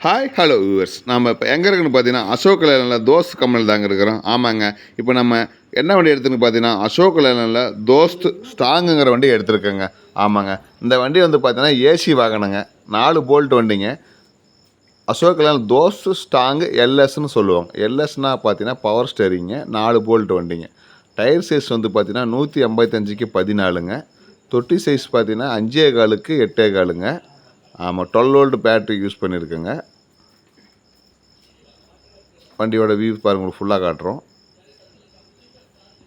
Hi hello viewers. நம்ம இப்போ எங்கே இருக்குன்னு பார்த்தீங்கன்னா அசோக் லேலனில் தோஸ்த் கம்பெனி தாங்க இருக்கிறோம். ஆமாங்க, இப்போ நம்ம என்ன வண்டி எடுத்துன்னு பார்த்தீங்கன்னா அசோக் லேலனில் தோஸ்த் ஸ்ட்ராங்குங்கிற வண்டி எடுத்துருக்கேங்க. ஆமாங்க, இந்த வண்டி வந்து பார்த்தீங்கன்னா ஏசி வாகனங்க, 4 போல்ட் வண்டிங்க. அசோக் லேலன் தோஸ்த் ஸ்ட்ராங்கு எல்எஸ்ன்னு சொல்லுவாங்க. எல்எஸ்னால் பார்த்தீங்கன்னா பவர் ஸ்டேரிங்க, 4 போல்ட் வண்டிங்க. டயர் சைஸ் வந்து பார்த்தீங்கன்னா 155க்கு 14ங்க. தொட்டி சைஸ் பார்த்தீங்கன்னா 5.25க்கு 8.25ங்க. ஆமாம், 12 வோல்ட் பேட்ரி யூஸ் பண்ணியிருக்கேங்க. வண்டியோட வியூ பாருங்கள், உங்களுக்கு ஃபுல்லாக காட்டுறோம்.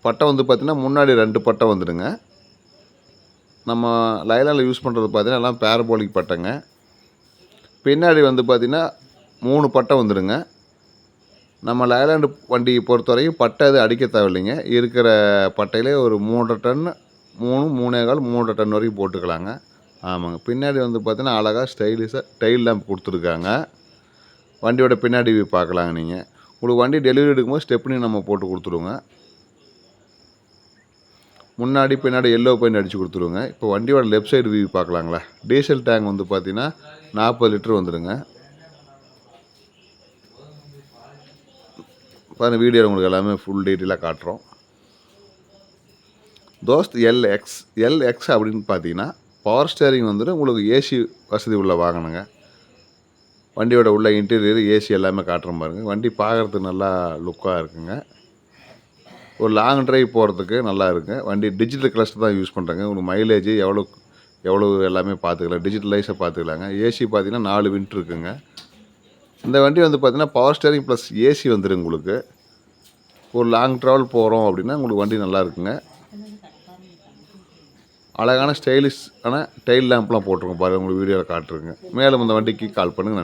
பட்டை வந்து பார்த்திங்கன்னா முன்னாடி 2 பட்டை வந்துடுங்க. நம்ம லைலானில் யூஸ் பண்ணுறது பார்த்திங்கன்னா எல்லாம் பேரபோலிக் பட்டைங்க. பின்னாடி வந்து பார்த்திங்கன்னா 3 பட்டை வந்துடுங்க. நம்ம லைலாண்டு வண்டியை பொறுத்த வரைக்கும் பட்டை அது அடிக்க தேவையில்லைங்க. இருக்கிற பட்டையிலே ஒரு 3 டன் 3 டன் வரைக்கும் போட்டுக்கலாங்க. ஆமாங்க, பின்னாடி வந்து பார்த்திங்கன்னா அழகாக ஸ்டைலிஷாக டெயில் லேம்ப் கொடுத்துருக்காங்க. வண்டியோட பின்னாடி வியூ பார்க்கலாங்க. நீங்கள் உங்களுக்கு வண்டி டெலிவரி எடுக்கும்போது ஸ்டெப்னி நம்ம போட்டு கொடுத்துருவோங்க. முன்னாடி பின்னாடி எல்லோ பெயிண்ட் அடித்து கொடுத்துருவோங்க. இப்போ வண்டியோட லெஃப்ட் சைடு வியூ பார்க்கலாங்களா. டீசல் டேங்க் வந்து பார்த்தீங்கன்னா 40 லிட்டர் வந்துடுங்க. பாருங்கள், வீடியோ உங்களுக்கு எல்லாமே ஃபுல் டீட்டெயிலாக காட்டுறோம். தோஸ்த் எல்எக்ஸ் அப்படின்னு பார்த்தீங்கன்னா பவர் ஸ்டேரிங் வந்துட்டு உங்களுக்கு ஏசி வசதி உள்ள வாகனங்க. வண்டியோட உள்ள இன்டீரியர் ஏசி எல்லாமே காட்டுறோம் பாருங்கள். வண்டி பார்க்குறதுக்கு நல்லா லுக்காக இருக்குங்க. ஒரு லாங் ட்ரைவ் போகிறதுக்கு நல்லா இருக்குங்க. வண்டி டிஜிட்டல் கிளஸ்டர் தான் யூஸ் பண்ணுறேங்க. உங்களுக்கு மைலேஜ் எவ்வளோ எல்லாமே பார்த்துக்கலாம், டிஜிட்டலைஸாக பார்த்துக்கலாங்க. ஏசி பார்த்தீங்கன்னா 4 விண்ட் இருக்குங்க. இந்த வண்டி வந்து பார்த்தீங்கன்னா பவர் ஸ்டேரிங் ப்ளஸ் ஏசி வந்துடும் உங்களுக்கு. ஒரு லாங் ட்ராவல் போகிறோம் அப்படின்னா உங்களுக்கு வண்டி நல்லா இருக்குங்க. அழகான ஸ்டைலிஷான டெயில் லேம்ப்லாம் போட்டிருக்கோம் பாருங்கள், உங்களுக்கு வீடியோவில் காட்டுருங்க. மேலும் இந்த வண்டிக்கு கால் பண்ணுங்கள். நன்றி.